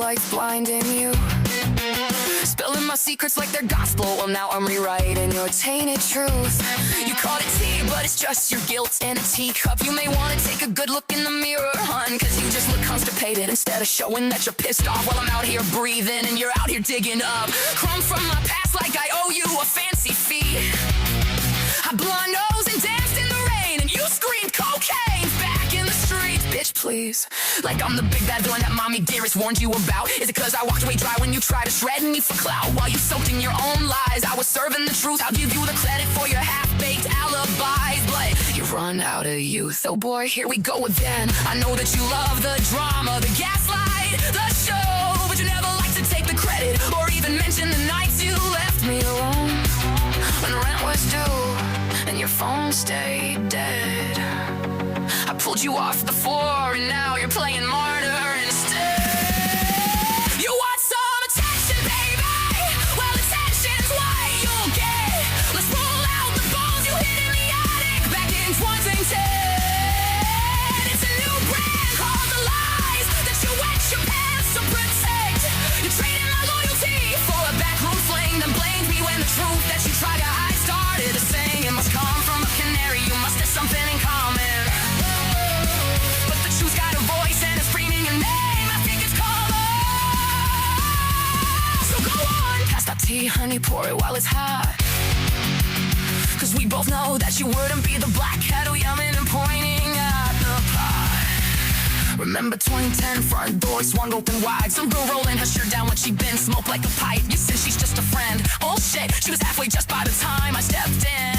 lights blinding you. Spilling my secrets like they're gospel. Well, now I'm rewriting your tainted truth. You call it tea, but it's just your guilt in a teacup. You may want to take a good look in the mirror, hun, cause you just look constipated instead of showing that you're pissed off. While I'm out here breathing and you're out here digging up crumbs from my past like I owe you a fancy fee. I blew my nose and danced in the rain, and you screamed cocaine back in the streets. Bitch, please. Like I'm the big bad villain that mommy dearest warned you about. Is it cause I walked away dry when you tried to shred me for clout? While you soaked in your own lies, I was serving the truth. I'll give you the credit for your half-baked alibis, but you've run out of youth. Oh boy, here we go again. I know that you love the drama, the gaslight, the show, but you never like to take the credit or even mention the nights you left me alone when rent was due and your phone stayed dead. I pulled you off the floor and now you're playing martyr instead. You want some attention, baby? Well, attention's what you'll get. Let's roll out the balls you hid in the attic back in 2010. It's a new brand called the lies that you wet your pants to protect. You traded my loyalty for a backroom fling, then blamed me when the truth that you tried to hide started to sing. It must come from a canary, you must have something in common. But the truth's got a voice and it's screaming your name. I think it's common. So go on, pass that tea, honey, pour it while it's hot. Cause we both know that you wouldn't be the black kettle yelling and pointing at the pot. Remember 2010, front door swung open wide. Some girl rolling her shirt down when she been smoked like a pipe. You said she's just a friend. Bullshit, she was halfway just by the time I stepped in.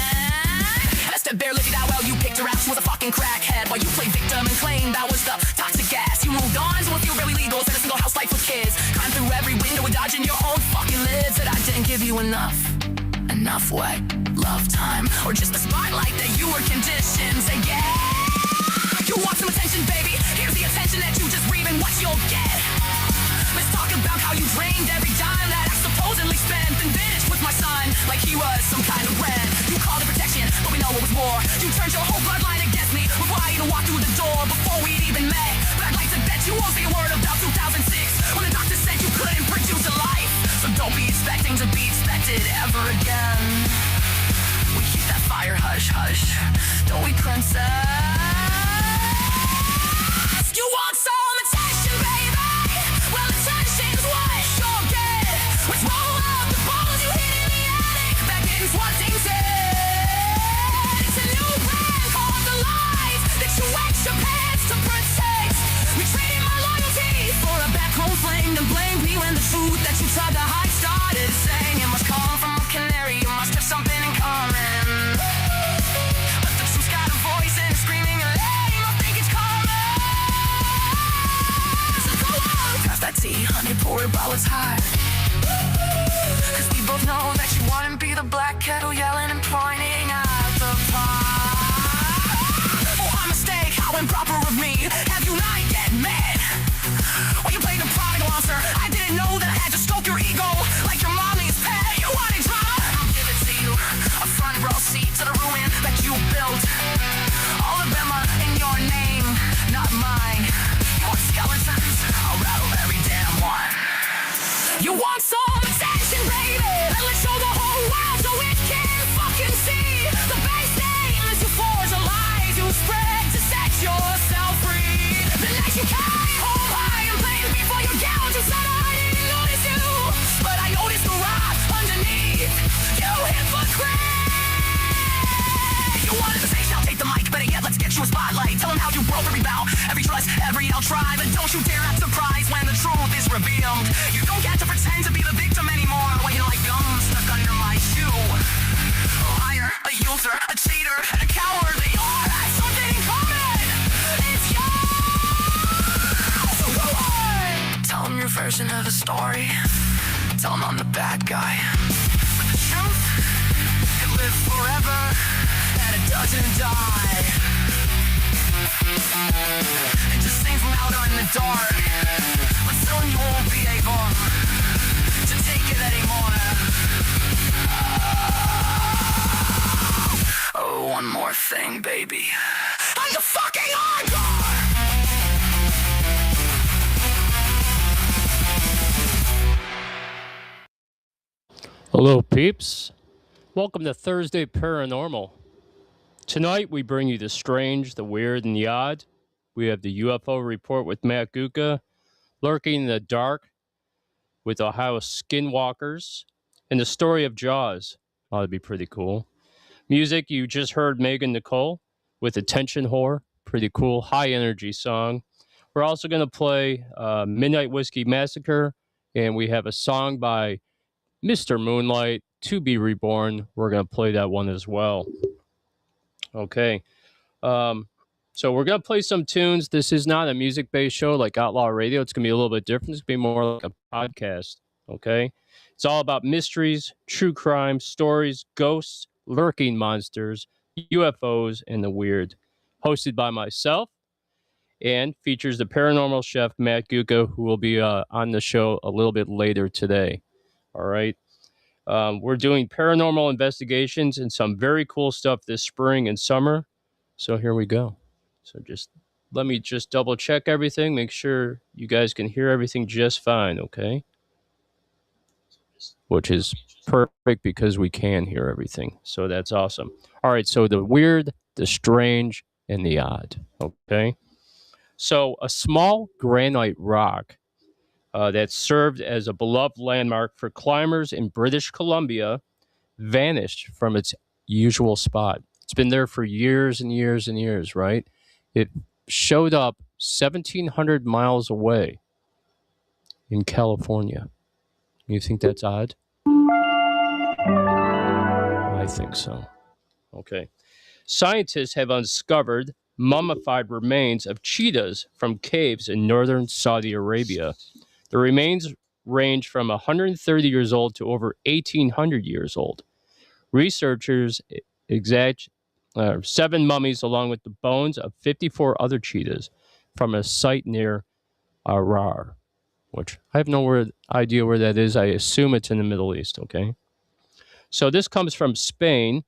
Esther barely did that well, you picked her out. She was a fucking crackhead while you played victim and claimed that was the toxic gas. You moved on to a few really legals in a single house life with kids. Climbed through every window and dodging your own fucking lids. That I didn't give you enough what? Love time, or just the spotlight that you were conditioned to get. You want some attention, baby? Here's the attention that you just reap and what you'll get. Let's talk about how you drained every dime that I supposedly spent and finished with my son like he was some kind of rent. You called it protection, but we know it was more. You turned your whole bloodline against me before I even walked through the door, before we'd even met. But I'd like to bet you won't say a word about 2006 when the doctor said you couldn't produce a life. So don't be expecting to be expected ever again. We keep that fire hush hush, don't we, princess? You want some attention, baby? Well, attention's what you'll get. Let's roll up the balls you hid in the attic back in 2010. It's a new brand called the lies that you wet your pants to protect. We traded my loyalty for a back home fling, and blamed me when the truth that you tried to hide started saying it must come from a canary. You must have something in common. But the truth's got a voice and it's screaming your name. I think it's common. So go on, pass that tea, honey, pour it while it's hot. Cause we both know that you wouldn't be the black kettle yelling and pointing at the pot. Oh, my mistake, how improper of me. Have you not yet met? When you played the prodigal monster, I didn't know that I had to stroke your ego like your mommy's pet. You wanted drama? I'll give it to you. A front row seat to the ruin that you built. All of them are in your name, not mine. You want skeletons? I'll rattle every damn one. You want some attention, baby? Let's show the whole world so it can fucking see the base name as you forge the lies you spread to set yourself free. The night you came home high and blamed me for your gouge, you said I didn't notice you, but I noticed the rot underneath. You hypocrite. You wanted the stage, now take the mic. Better yet, let's get you a spotlight. Tell them how you broke every vow, every trust, every outry. But don't you dare act surprised when the truth is revealed. You don't get to pretend to be the victim anymore when you're like gum stuck under my shoe. A liar, a user, a cheater, and a coward. They all have something in common. It's you. So go on. Tell them your version of the story. Tell them I'm the bad guy. But the truth can live forever, and it doesn't die. It just seems louder in the dark, but soon you won't be able to take it anymore. Oh, one more thing, baby. I'm the fucking hardcore! Hello, peeps. Welcome to Thursday Paranormal. Tonight, we bring you the strange, the weird, and the odd. We have the UFO report with Matt Guka, Lurking in the Dark with Ohio Skinwalkers, and the story of Jaws. Ought to be pretty cool. Music, you just heard Megan Nicole with Attention Whore. Pretty cool, high energy song. We're also going to play Midnight Whiskey Massacre, and we have a song by Mr. Moonlight, To Be Reborn. We're going to play that one as well. Okay. So we're going to play some tunes. This is not a music-based show like Outlaw Radio. It's going to be a little bit different. It's going to be more like a podcast. Okay. It's all about mysteries, true crime, stories, ghosts, lurking monsters, UFOs, and the weird. Hosted by myself and features the paranormal chef, Matt Guka, who will be on the show a little bit later today. All right. We're doing paranormal investigations and some very cool stuff this spring and summer. So here we go. So let me double check everything, make sure you guys can hear everything just fine, okay? Which is perfect because we can hear everything. So that's awesome. All right, so the weird, the strange, and the odd, okay? So a small granite rock that served as a beloved landmark for climbers in British Columbia vanished from its usual spot. It's been there for years and years and years, right? It showed up 1,700 miles away in California. You think that's odd? I think so. Okay. Scientists have uncovered mummified remains of cheetahs from caves in northern Saudi Arabia. The remains range from 130 years old to over 1,800 years old. Researchers examined 7 mummies along with the bones of 54 other cheetahs from a site near Arar, which I have no idea where that is. I assume it's in the Middle East, okay? So this comes from Spain.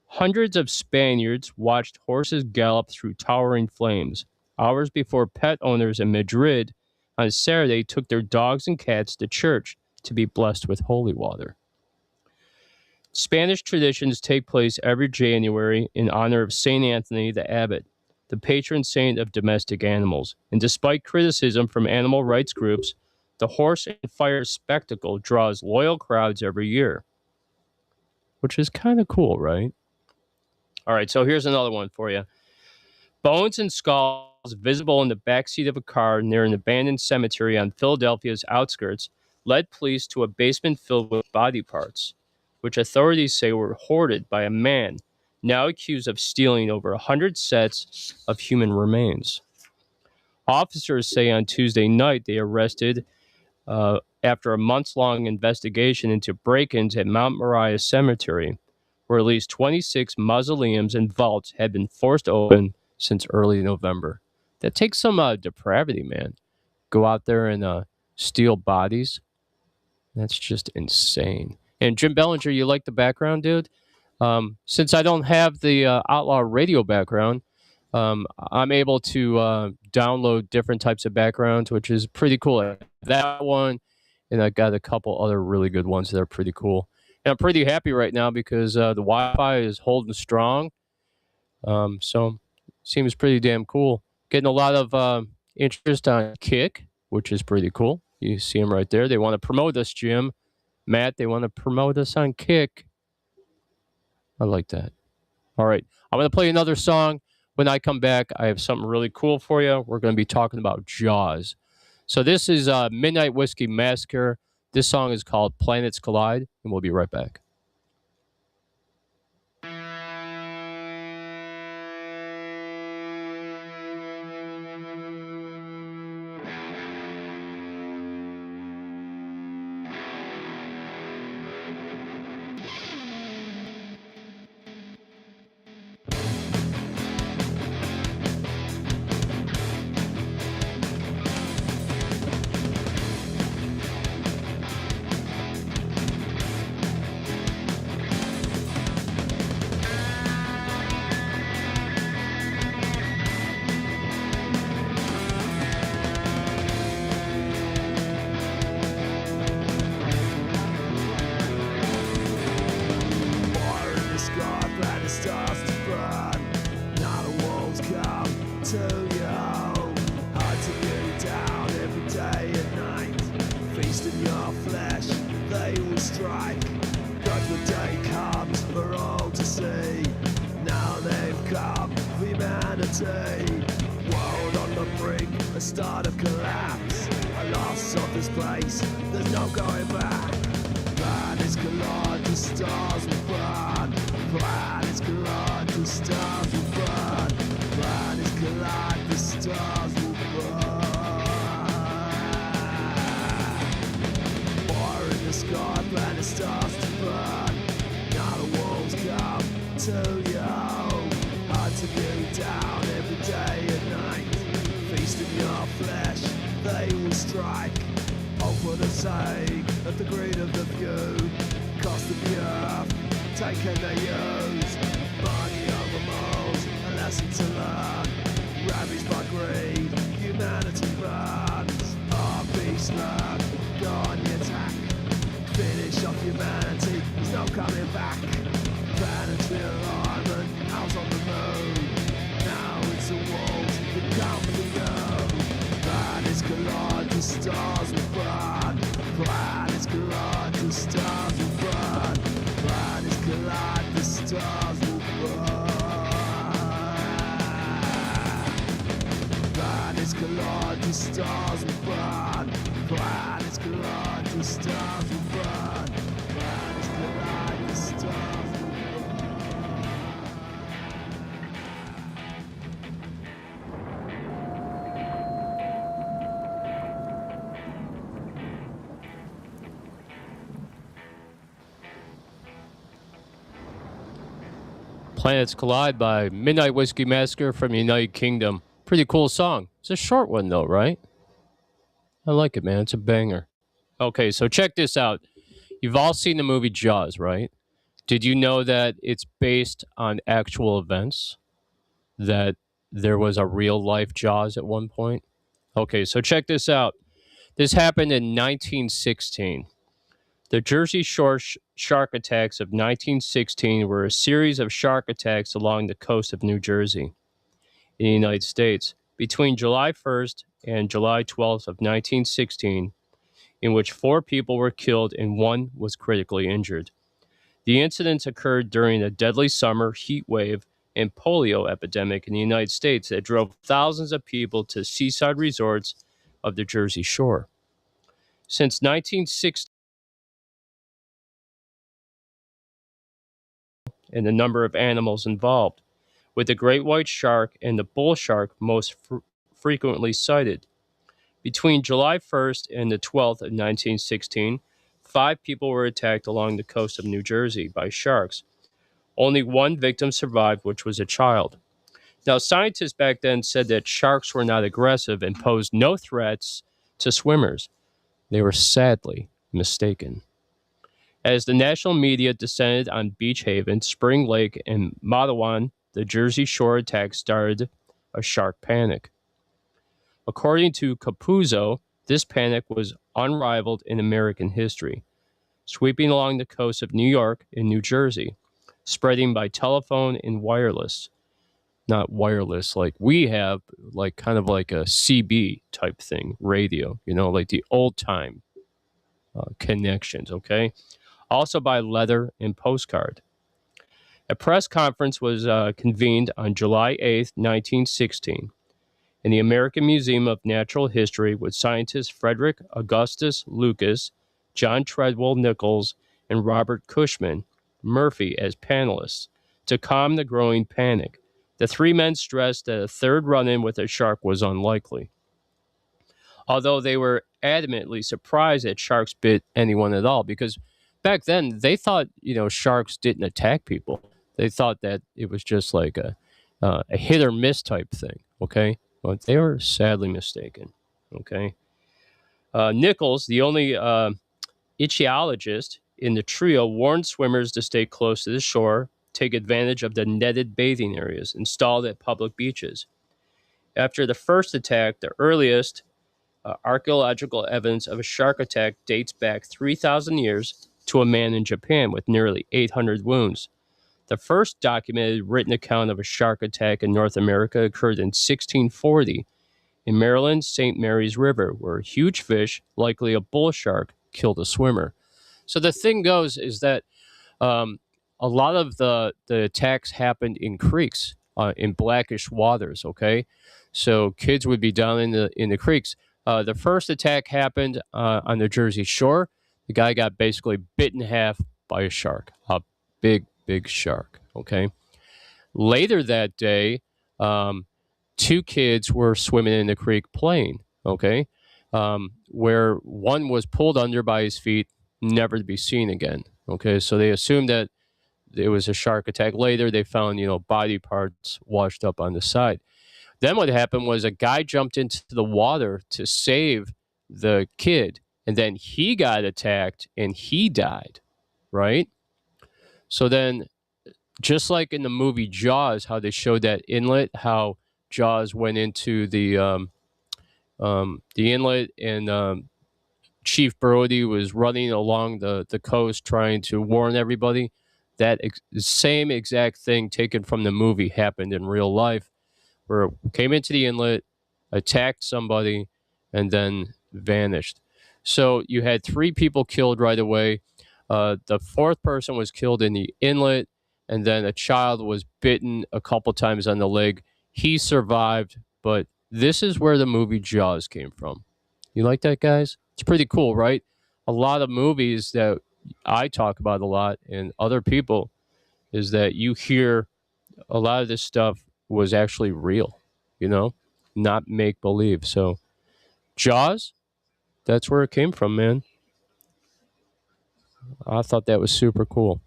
Hundreds of Spaniards watched horses gallop through towering flames hours before pet owners in Madrid on Saturday took their dogs and cats to church to be blessed with holy water. Spanish traditions take place every January in honor of Saint Anthony the Abbot, the patron saint of domestic animals. And despite criticism from animal rights groups, the horse and fire spectacle draws loyal crowds every year, which is kind of cool, right? All right, so here's another one for you. Bones and skulls visible in the backseat of a car near an abandoned cemetery on Philadelphia's outskirts led police to a basement filled with body parts, which authorities say were hoarded by a man now accused of stealing over 100 sets of human remains. Officers say on Tuesday night they arrested after a months-long investigation into break-ins at Mount Moriah Cemetery, where at least 26 mausoleums and vaults had been forced open since early November. That takes some depravity, man. Go out there and steal bodies. That's just insane. And Jim Bellinger, you like the background, dude? Since I don't have the Outlaw Radio background, I'm able to download different types of backgrounds, which is pretty cool. I have that one, and I got a couple other really good ones that are pretty cool. And I'm pretty happy right now because the Wi-Fi is holding strong. So seems pretty damn cool. Getting a lot of interest on Kick, which is pretty cool. You see them right there. They want to promote us, Jim. Matt, they want to promote us on Kick. I like that. All right. I'm going to play another song. When I come back, I have something really cool for you. We're going to be talking about Jaws. So this is Midnight Whiskey Massacre. This song is called Planets Collide, and we'll be right back. to you. Hunting you down every day and night. Feasting your flesh, they will strike. Judgment day comes for all to see. Now they've come for humanity. World on the brink, a start of collapse. A loss of this place, there's no going back. Planets collide, the stars will burn. Planets collide, the stars will burn. Planets collide, the stars will burn. Fire in the sky, planet starts to burn. Now the wolves come to you. Hunting you down every day and night. Feasting your flesh, they will strike. All for the sake of the greed of the few. Cost of the earth, taken they use. Money over morals, a lesson to learn. Ravaged by greed, humanity burns. Our peace learn, go on the attack. Finish off humanity, there's no coming back. Planets realignment, house on the moon. Now it's the wolves that come for you. Planets collide, the stars will burn. Planets collide, the stars will burn. Planets collide, the stars will burn. Planets collide, the stars will burn. Planets collide, the stars will burn. Planets collide, the stars will burn. Planets Collide by Midnight Whiskey Massacre from the United Kingdom. Pretty cool song. It's a short one though, right? I like it, man. It's a banger. Okay, so check this out. You've all seen the movie Jaws, right? Did you know that it's based on actual events? That there was a real life Jaws at one point? Okay, so check this out. This happened in 1916. The Jersey Shore shark attacks of 1916 were a series of shark attacks along the coast of New Jersey in the United States between July 1st and July 12th of 1916, in which 4 people were killed and 1 was critically injured. The incidents occurred during a deadly summer heat wave and polio epidemic in the United States that drove thousands of people to seaside resorts of the Jersey Shore. Since 1916, and the number of animals involved, with the great white shark and the bull shark most frequently cited. Between July 1st and the 12th of 1916, 5 people were attacked along the coast of New Jersey by sharks. Only 1 victim survived, which was a child. Now, scientists back then said that sharks were not aggressive and posed no threats to swimmers. They were sadly mistaken. As the national media descended on Beach Haven, Spring Lake, and Matawan, the Jersey Shore attack started a shark panic. According to Capuzzo, this panic was unrivaled in American history, sweeping along the coast of New York and New Jersey, spreading by telephone and wireless. Not wireless like we have, like kind of like a CB type thing, radio, like the old time connections, okay? Also by letter and postcard. A press conference was convened on July 8th, 1916, in the American Museum of Natural History with scientists Frederick Augustus Lucas, John Treadwell Nichols, and Robert Cushman Murphy as panelists to calm the growing panic. The 3 men stressed that a third run-in with a shark was unlikely, although they were adamantly surprised that sharks bit anyone at all, because back then they thought, sharks didn't attack people. They thought that it was just like a hit or miss type thing, okay? But they were sadly mistaken, okay? Nichols, the only ichthyologist in the trio, warned swimmers to stay close to the shore, take advantage of the netted bathing areas installed at public beaches. After the first attack, the earliest archaeological evidence of a shark attack dates back 3,000 years to a man in Japan with nearly 800 wounds. The first documented written account of a shark attack in North America occurred in 1640 in Maryland's St. Mary's River, where a huge fish, likely a bull shark, killed a swimmer. So the thing goes is that um, a lot of the attacks happened in creeks, in blackish waters. Okay, so kids would be down in the creeks. The first attack happened on the Jersey Shore. The guy got basically bit in half by a shark, a big shark. Okay. Later that day, um, two kids were swimming in the creek playing. Okay, where one was pulled under by his feet, never to be seen again. Okay, so they assumed that it was a shark attack. Later, they found body parts washed up on the side. Then what happened was a guy jumped into the water to save the kid, and then he got attacked and he died. Right. So then, just like in the movie Jaws, how they showed that inlet, how Jaws went into the inlet, and Chief Brody was running along the coast trying to warn everybody. That same exact thing taken from the movie happened in real life, where it came into the inlet, attacked somebody, and then vanished. So you had three people killed right away. The fourth person was killed in the inlet, and then a child was bitten a couple times on the leg. He survived, but this is where the movie Jaws came from. You like that, guys? It's pretty cool, right? A lot of movies that I talk about a lot and other people is that you hear a lot of this stuff was actually real, not make believe. So, Jaws, that's where it came from, man. I thought that was super cool.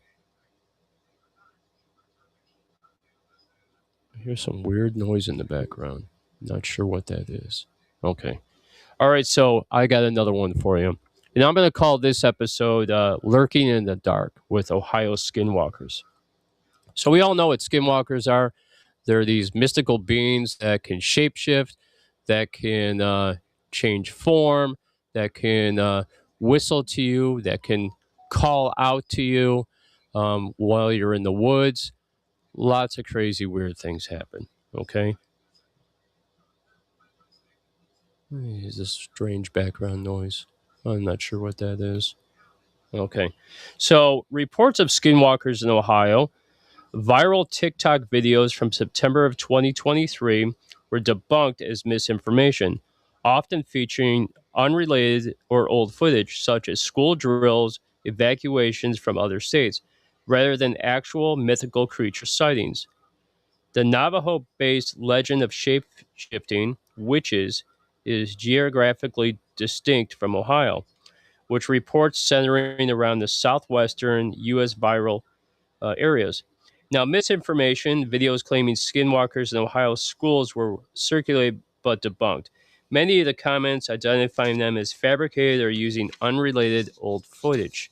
I hear some weird noise in the background. Not sure what that is. Okay. All right, so I got another one for you. And I'm going to call this episode Lurking in the Dark with Ohio Skinwalkers. So we all know what skinwalkers are. They're these mystical beings that can shapeshift, that can change form, that can whistle to you, that can call out to you while you're in the woods. Lots of crazy, weird things happen. Okay. There's this strange background noise. I'm not sure what that is. Okay. So, reports of skinwalkers in Ohio. Viral TikTok videos from September of 2023 were debunked as misinformation, often featuring unrelated or old footage, such as school drills, evacuations from other states, rather than actual mythical creature sightings. The Navajo based legend of shape shifting witches is geographically distinct from Ohio, which reports centering around the southwestern U.S. viral areas. Now, misinformation, videos claiming skinwalkers in Ohio schools were circulated but debunked. Many of the comments identifying them as fabricated or using unrelated old footage.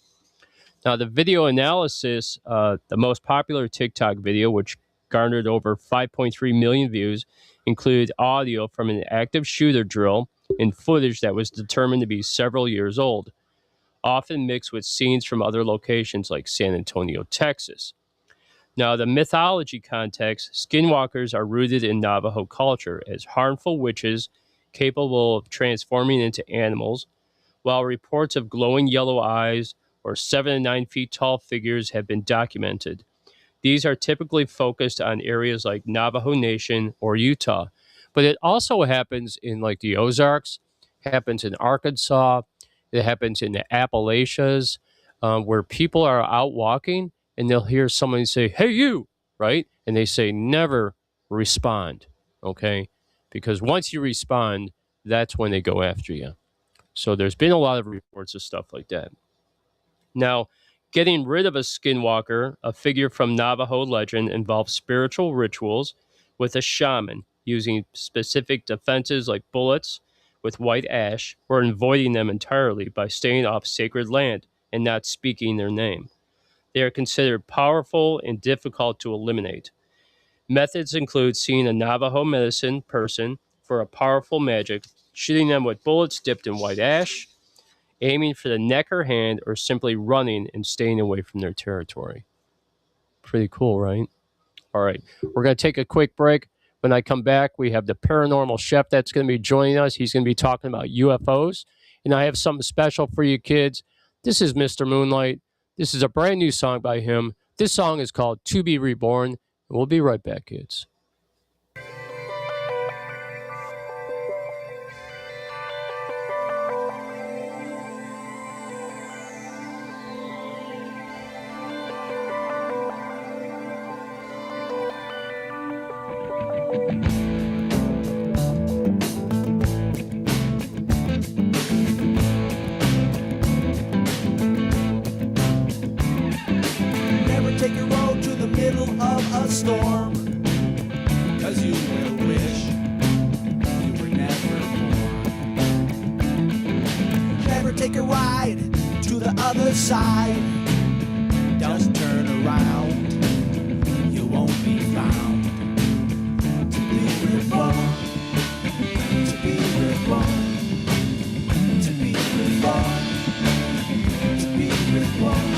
Now, the video analysis, the most popular TikTok video, which garnered over 5.3 million views, included audio from an active shooter drill and footage that was determined to be several years old, often mixed with scenes from other locations like San Antonio, Texas. Now, the mythology context, skinwalkers are rooted in Navajo culture as harmful witches capable of transforming into animals, while reports of glowing yellow eyes or 7 to 9 feet tall figures have been documented. These are typically focused on areas like Navajo Nation or Utah, but it also happens in like the Ozarks, happens in Arkansas, it happens in the Appalachians, where people are out walking and they'll hear somebody say, "Hey, you," right? And they say, "Never respond," okay? Because once you respond, that's when they go after you. So there's been a lot of reports of stuff like that. Now, getting rid of a skinwalker, a figure from Navajo legend, involves spiritual rituals with a shaman using specific defenses like bullets with white ash, or avoiding them entirely by staying off sacred land and not speaking their name. They are considered powerful and difficult to eliminate. Methods include seeing a Navajo medicine person for a powerful magic, shooting them with bullets dipped in white ash, aiming for the neck or hand, or simply running and staying away from their territory. Pretty cool, right? All right. We're going to take a quick break. When I come back, we have the paranormal chef that's going to be joining us. He's going to be talking about UFOs. And I have something special for you kids. This is Mr. Moonlight. This is a brand new song by him. This song is called To Be Reborn. We'll be right back, kids. Never take a road to the middle of a storm, 'cause you will wish you were never born. Never take a ride to the other side. Just turn around, you won't be found. To be reborn, to be reborn, to be reborn, to be reborn.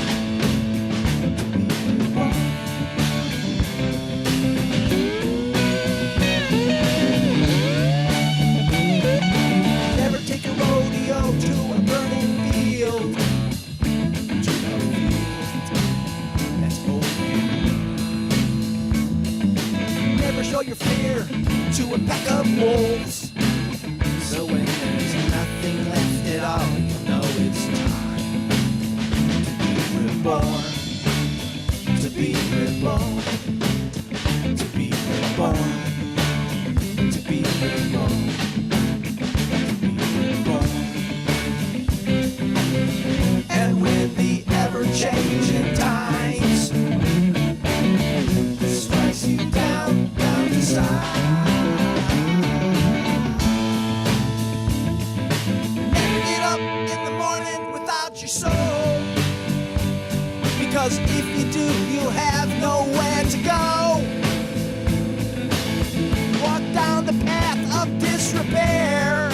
Never take a rodeo to a burning field. To a field that's open. Never show your fear to a pack of wolves. So when there's nothing left at all, you know it's time to be reborn. To be reborn. To be reborn. To be reborn. And with the ever-changing times strikes you down to size. Never get up in the morning without your soul, because if you do, you'll have nowhere to go. Walk down the path of disrepair,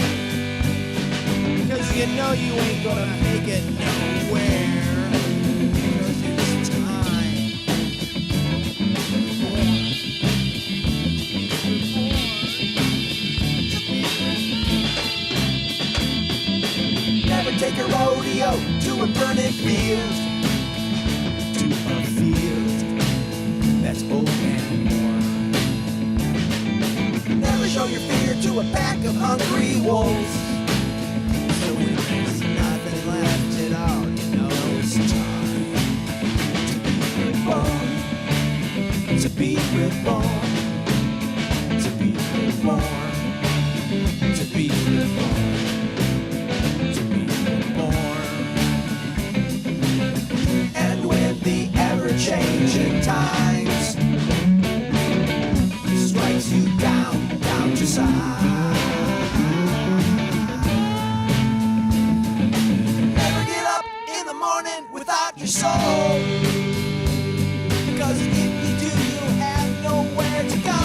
because you know you ain't gonna make it nowhere. Because it's time. Never take a rodeo to a burning field. To a field that's old and worn. Never show your fear to a pack of hungry wolves. So when there's nothing left at all, you know it's time to be reborn. To be reborn. To be reborn. To be reborn. To be reborn. And when the ever-changing times strikes you down to size. Never get up in the morning without your soul, because if you do, you'll have nowhere to go.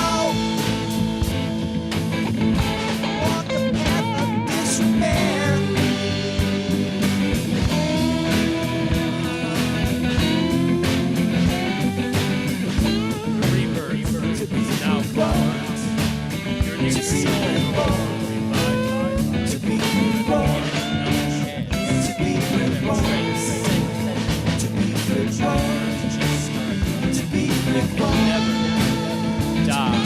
Walk the path of disrepair. Rebirth is now born. Your new soul To be reborn. To be reborn. To be reborn. To be reborn. die.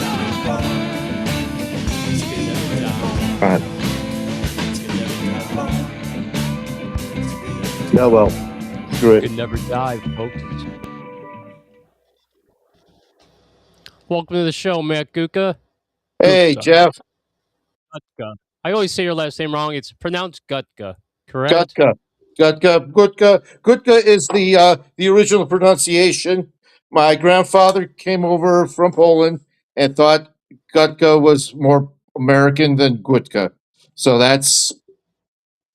Yeah, well, screw it. Could never die, folks. Welcome to the show, Matt Gutka. Hey, Gutka. Jeff, Gutka. I always say your last name wrong. It's pronounced Gutka, correct? Gutka is the original pronunciation. My grandfather came over from Poland and thought Gutka was more American than Gutka. So that's,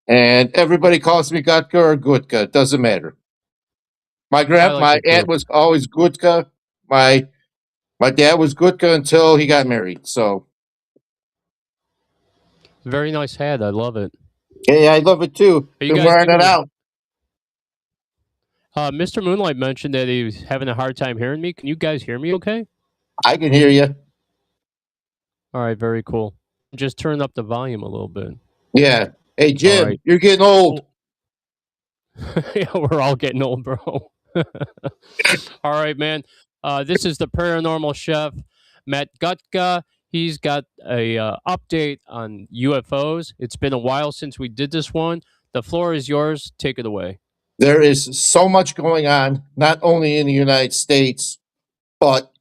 and everybody calls me Gutka or Gutka. It doesn't matter. I like My it too. aunt was always Gutka. My dad was Gutka until he got married. So Very nice hat. I love it. yeah, I love it too. Are you Been guys wearing doing it your- out. Mr. Moonlight mentioned that he was having a hard time hearing me. Can you guys hear me okay? I can hear you. All right, very cool. Just turn up the volume a little bit. Yeah. Hey, All Jim, right. you're getting old. Yeah, we're all getting old, bro. All right, man. This is the paranormal chef, Matt Gutka. He's got a update on UFOs. It's been a while since we did this one. The floor is yours. Take it away. There is so much going on, not only in the United States, but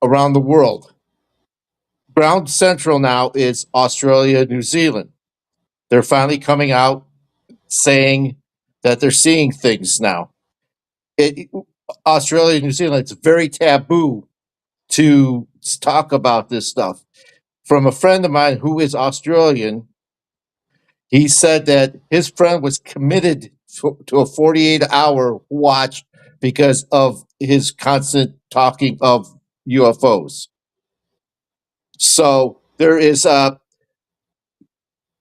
around the world. Ground Central now is Australia, New Zealand. They're finally coming out saying that they're seeing things now. It, Australia, New Zealand, it's very taboo to talk about this stuff. From a friend of mine who is Australian, he said that his friend was committed to a 48-hour watch because of his constant talking of UFOs. So there is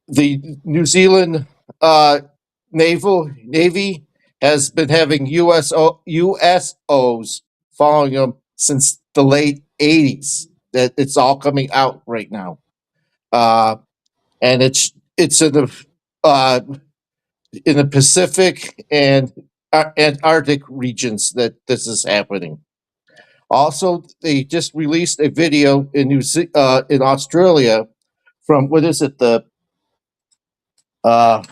the New Zealand Navy has been having USOs following them since the late 80s. That it's all coming out right now, and it's uh, in the Pacific and Antarctic regions that this is happening. Also, they just released a video in Australia from what is it uh,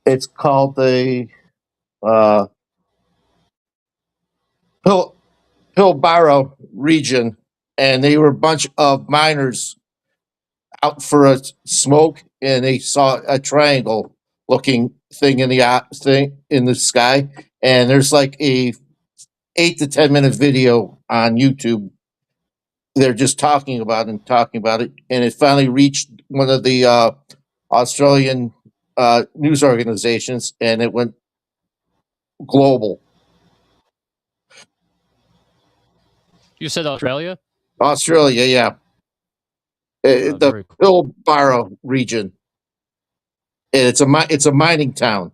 it's called the uh, Pil- Pilbara region, and they were a bunch of miners out for a smoke, and they saw a triangle looking thing thing in the sky, and there's like a 8 to 10 minute video on YouTube. They're just talking about it and talking about it, and it finally reached one of the Australian news organizations, and it went global. You said Australia? Australia, yeah. The Very cool. Pilbara region. And it's a mining town.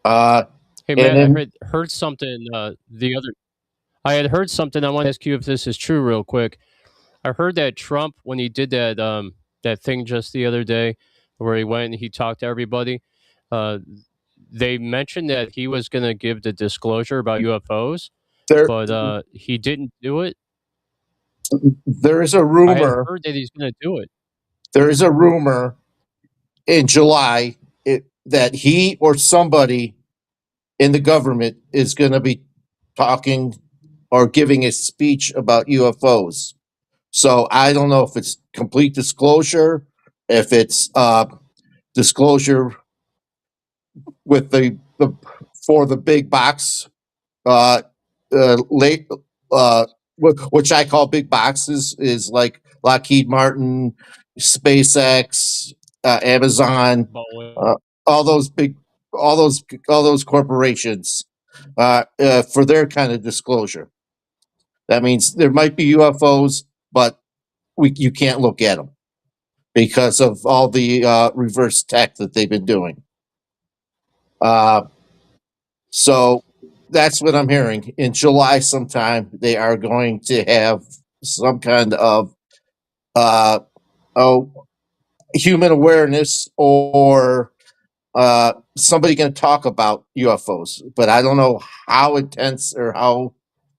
Uh, Hey, and Matt, I then heard something the other. I had heard something. I want to ask you if this is true, real quick. I heard that Trump, when he did that thing just the other day, where he went and he talked to everybody, uh, they mentioned that he was going to give the disclosure about UFOs, there but he didn't do it. there is a I had rumor. heard that he's going to do it. There is a rumor in July that he or somebody in the government is going to be talking or giving a speech about UFOs. So I don't know if it's complete disclosure, if it's disclosure with the for the big box uh late which I call big boxes is like Lockheed Martin, SpaceX, Amazon, Boeing. uh, all those big all those corporations for their kind of disclosure. That means there might be UFOs, but you can't look at them because of all the reverse tech that they've been doing. Uh, so that's what I'm hearing. In July, sometime they are going to have some kind of uh, oh, human awareness or somebody going to talk about UFOs, but I don't know how intense or how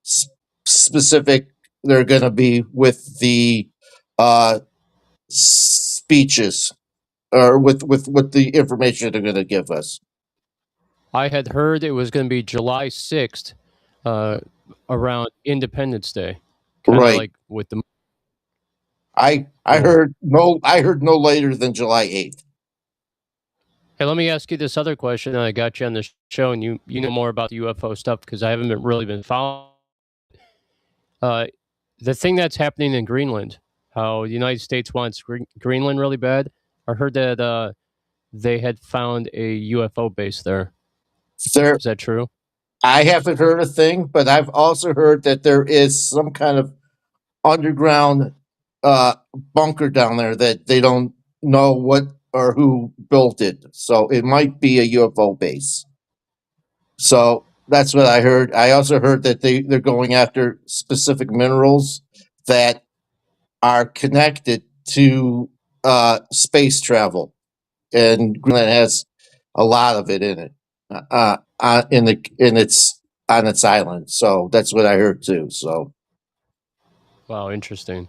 s- specific they're going to be with the uh, speeches or with the information they're going to give us. I had heard it was going to be July 6th, uh, around Independence Day, kind of Right. like with the cool. I heard no later than July 8th. Hey, let me ask you this other question. I got you on the show, and you know more about the UFO stuff because I haven't really been following. Uh, the thing that's happening in Greenland, how the United States wants Greenland really bad. I heard that they had found a UFO base there. There Is that true? I haven't heard a thing, but I've also heard that there is some kind of underground bunker down there that they don't know what or who built it. So it might be a UFO base. So that's what I heard. I also heard that they're going after specific minerals that are connected to space travel, and Greenland has a lot of it in it, in its on its island. So that's what I heard too. So Wow, interesting.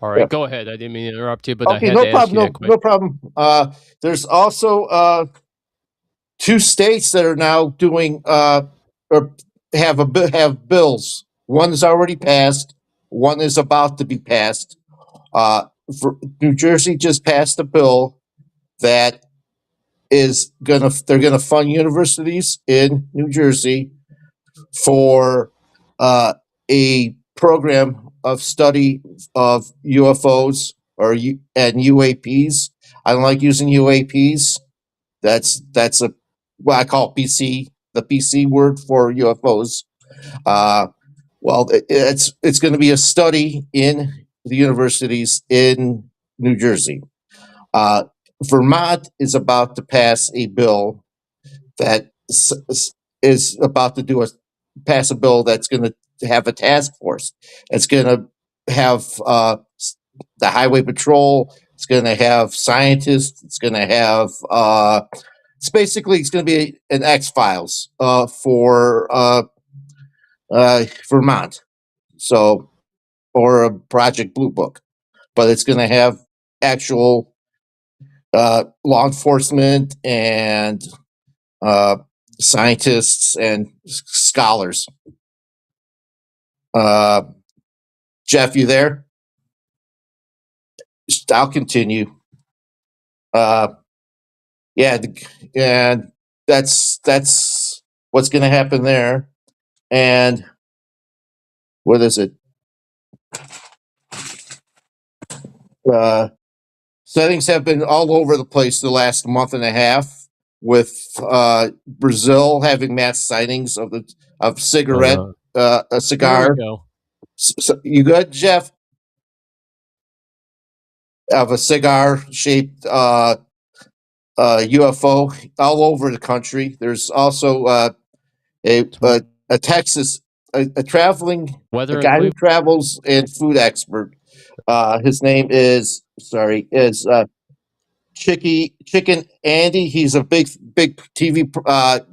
All yeah. right, go ahead. I didn't mean to interrupt you, but I Okay, had no to ask problem. you that No question. problem. There's also two states that are now doing or have bills. One is already passed. One is about to be passed. Uh, for New Jersey just passed a bill that they're gonna fund universities in New Jersey for a program of study of UFOs and UAPs. I don't like using UAPs. That's a what I call PC, the PC word for UFOs. Uh, well, it's going to be a study in the universities in New Jersey. Uh, Vermont is about to pass a bill that is about to pass a bill that's going to have a task force. It's going to have the highway patrol. It's going to have scientists. It's going to have it's going to be an X Files for Vermont. So or a Project Blue Book, but it's going to have actual law enforcement and uh, scientists and scholars. Uh, Jeff, you there? I'll continue. Uh, yeah, and that's what's going to happen there. And what is it? Uh, Settings have been all over the place the last month and a half, with Brazil having mass sightings of cigarette a There we cigar. go. So, you good, Jeff? Of a cigar shaped UFO all over the country. There's also a, a a Texas a traveling a Weather in guy who Cleveland. travels and food expert. His name is Chicken Andy. He's a big TV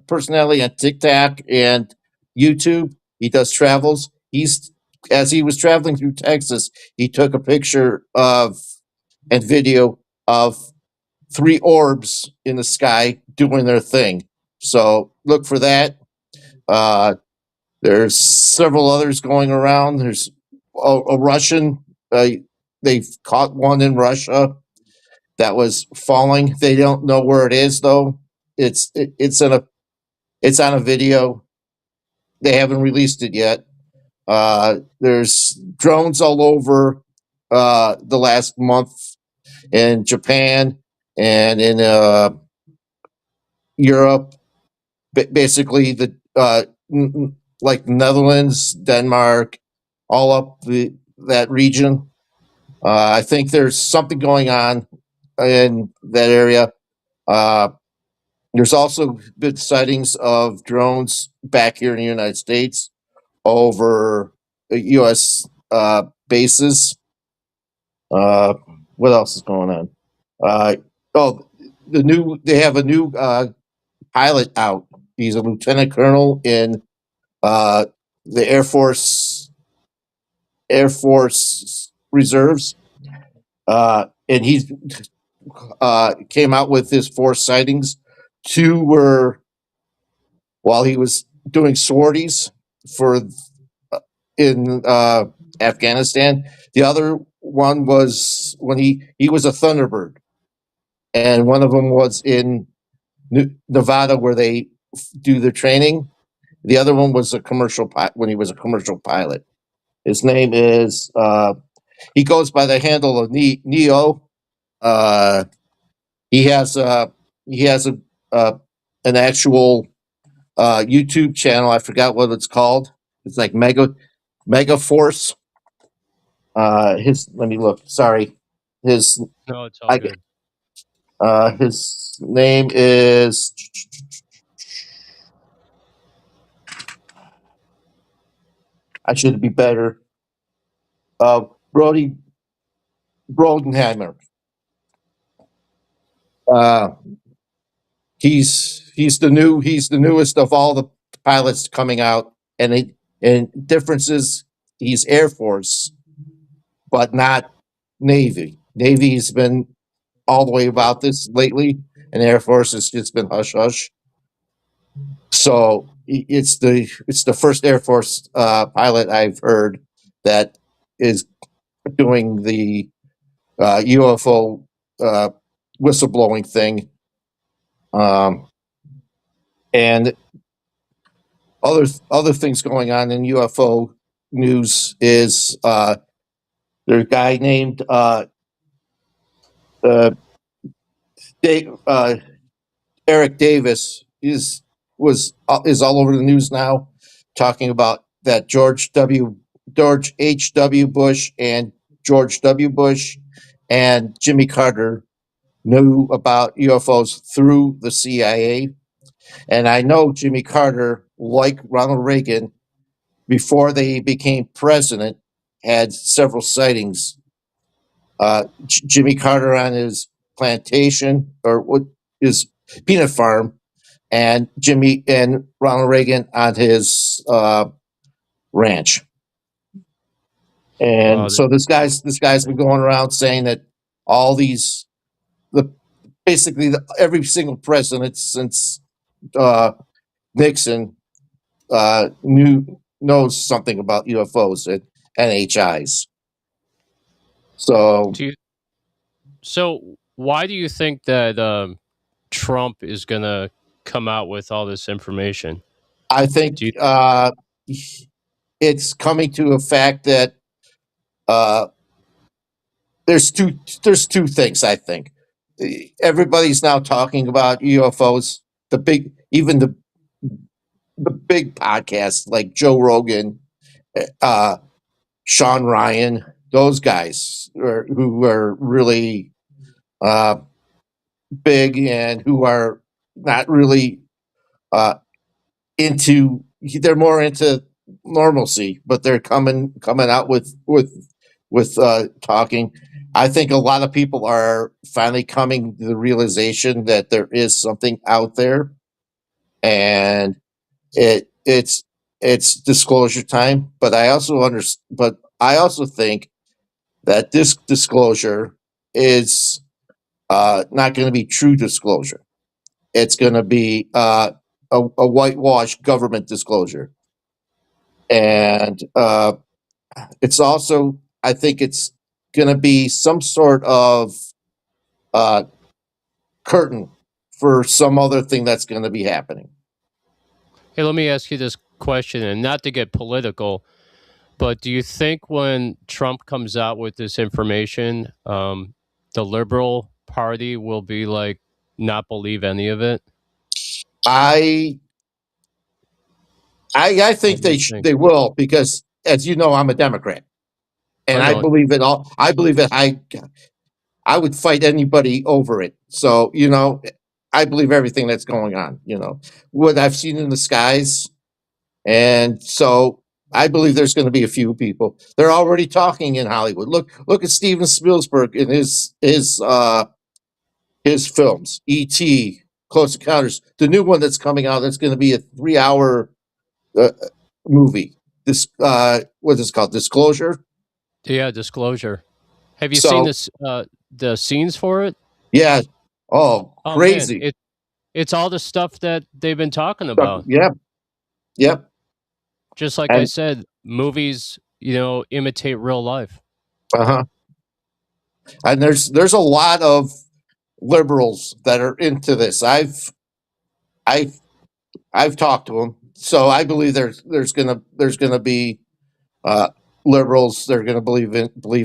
personality on TikTok and YouTube. He does travels. He's As he was traveling through Texas, he took a picture of and video of three orbs in the sky doing their thing. So look for that. Uh, there's several others going around. There's a Russian. They've caught one in Russia that was falling. They don't know where it is though. It's on a video. They haven't released it yet. There's drones all over the last month in Japan and in Europe. Basically, like Netherlands, Denmark, all up that region. I think there's something going on in that area. Uh, there's also been sightings of drones back here in the United States over U.S. Bases. Uh, what else is going on? Uh, oh, they have a new pilot out. He's a lieutenant colonel in uh, the Air Force Reserves, and he came out with his four sightings. Two were while he was doing sorties for in Afghanistan. The other one was when he was a Thunderbird, and one of them was in Nevada where they do their training. The other one was a commercial when he was a commercial pilot. His name is he goes by the handle of Neo. Uh, he has he has an actual YouTube channel. I forgot what it's called. It's like Mega Force. His let me look. Sorry, his No, it's all I good. His name is. I should be better. Brody Brodenhammer. Uh, he's the newest of all the pilots coming out, and differences. He's Air Force, but not Navy. Navy's been all the way about this lately, and Air Force has just been hush hush. So it's the first Air Force pilot I've heard that is doing the UFO uh, whistleblowing thing, um, and other things going on in UFO news is there's a guy named uh, Dave, Eric Davis is all over the news now, talking about that George H.W. Bush and George W. Bush and Jimmy Carter knew about UFOs through the CIA. And I know Jimmy Carter, like Ronald Reagan, before they became president, had several sightings. Jimmy Carter on his plantation or what his peanut farm, and Jimmy and Ronald Reagan on his ranch. Wow. And so this guy's been going around saying that all these the basically every single president since uh, Nixon knows something about UFOs and NHIs. So Do you, so why do you think that Trump is going to come out with all this information? I Do you think it's coming to a fact that uh, there's two things. I think everybody's now talking about UFOs. The big even the big podcasts like Joe Rogan, uh, Sean Ryan, those guys who are really uh, big and who are not really uh, into. They're more into normalcy, but they're coming out with talking. I think a lot of people are finally coming to the realization that there is something out there, and it's disclosure time. But I also understand. But I also think that this disclosure is not going to be true disclosure. It's going to be a whitewashed government disclosure, and it's also I think it's going to be some sort of uh, curtain for some other thing that's going to be happening. Hey, let me ask you this question, and not to get political, but do you think when Trump comes out with this information, the Liberal Party will be like not believe any of it? I I What think do you think? they will because, as you know, I'm a Democrat, and I I know it. believe it all. I believe it. I would fight anybody over it. So I believe everything that's going on. What I've seen in the skies, and so I believe there's going to be a few people. They're already talking in Hollywood. Look at Steven Spielberg in his films, E.T., Close Encounters, the new one that's coming out. That's going to be a 3 hour uh, movie. This what is it called? Disclosure. Yeah, disclosure. Have you seen So this? The scenes for it? yeah. Oh, Oh man, crazy. it's all the stuff that they've been talking about. Yep. Yep. Just like I And said, movies, imitate real life. uh-huh. And there's a lot of liberals that are into this. I've I've talked to them, so I believe there's gonna be uh, liberals. They're gonna believe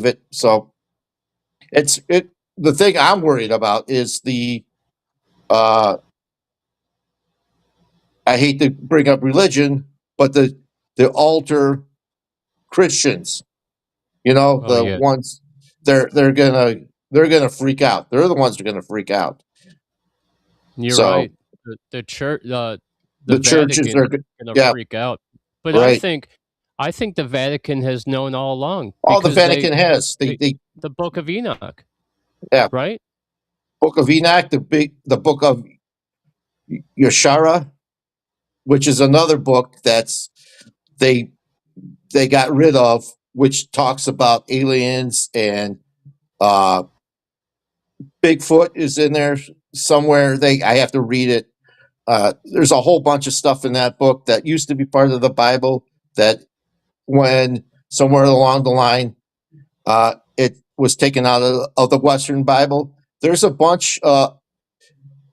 it. So it. The thing I'm worried about is the uh, I hate to bring up religion, but the altar Christians. Oh The yeah. ones they're gonna freak out. They're the ones that are gonna freak out. You're So right. The church, the the churches Vatican are, is gonna yeah, freak out. But right. I think the Vatican has known all along All the because Vatican has, they the Book of Enoch, yeah, right? Book of Enoch, the book of Yeshara, which is another book that's they they got rid of, which talks about aliens and uh Bigfoot is in there somewhere. I have to read it. There's a whole bunch of stuff in that book that used to be part of the Bible that when somewhere along the line it was taken out of the Western Bible. There's a bunch.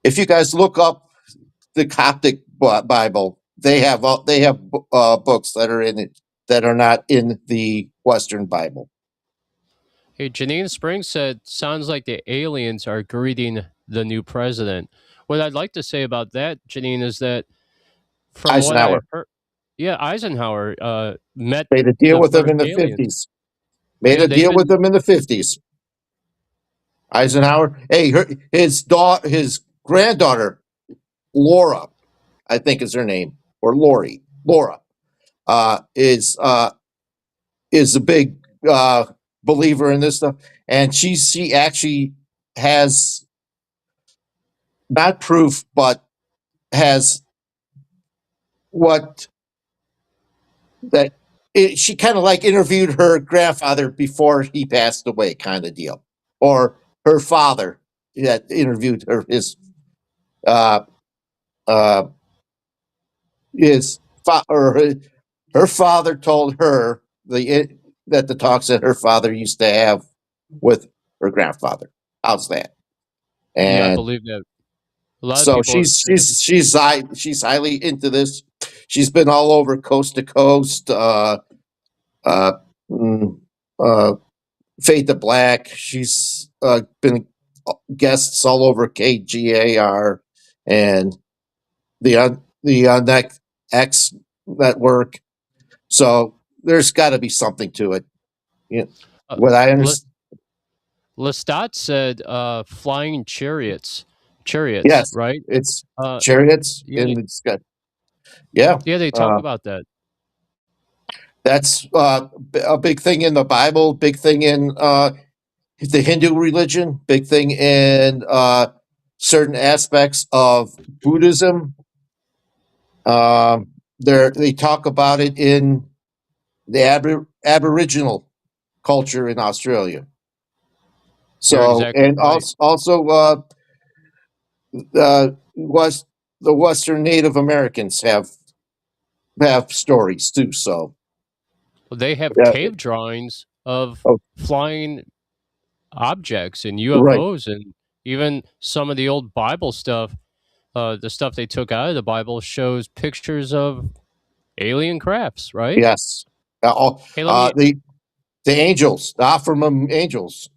If you guys look up the Coptic Bible, they have books that are in it that are not in the Western Bible. Hey, Janine Springs said, "Sounds like the aliens are greeting the new president." What I'd like to say about that, Janine, is that from what I Eisenhower heard, yeah, Eisenhower met made a deal the with them first in the aliens. 50s. Made Yeah, a they've deal with been. them in the 50s. Eisenhower. Hey, his granddaughter, Laura, I think is her name, or Lori, Laura, uh, is uh, is a big believer in this stuff, and she actually has not proof, but has what that she kind of like interviewed her grandfather before he passed away, kind of deal, or her father that interviewed uh, uh, her father told her that the talks that her father used to have with her grandfather. How's that? Yeah, I And believe that. A lot of so people have said it. she's highly into this. She's been all over coast to coast. Uh, mm, uh, Fade to Black. She's been guests all over KGAR and the X network. So there's got to be something to it. You know, Uh, what I Le- understand. Lestat said, "Flying chariots, Yes, right?" it's Uh, chariots yeah, in the sky. Yeah, yeah, they talk about that. that's a big thing in the Bible. Big thing in the Hindu religion. Big thing in certain aspects of Buddhism. They talk about it in the Aboriginal culture in Australia. You're So, exactly and right. also was the Western Native Americans have stories too. So, They have yeah, cave drawings of oh, flying objects and right, UFOs, and even some of the old Bible stuff. The stuff they took out of the Bible shows pictures of alien crafts, right? yes. Hey, let me. The angels, the Afrimum angels,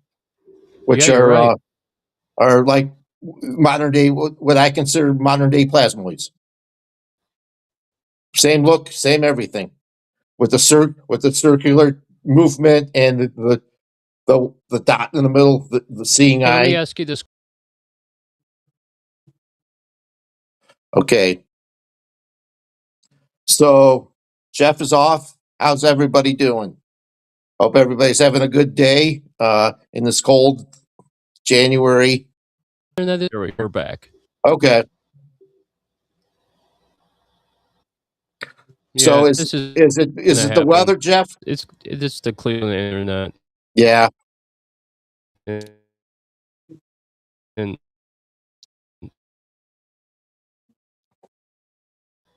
Yeah, which you're right. are like modern day, what I consider modern day plasmoids. Same look, same everything, with with the circular movement and the dot in the middle, the seeing Hey, let me eye. ask you this. Okay, so Jeff is off. How's everybody doing? Hope everybody's having a good day in this cold January. We're back. Okay, so Yeah, this is is gonna it the happen. weather, Jeff? It's the Cleveland internet, Yeah, and, and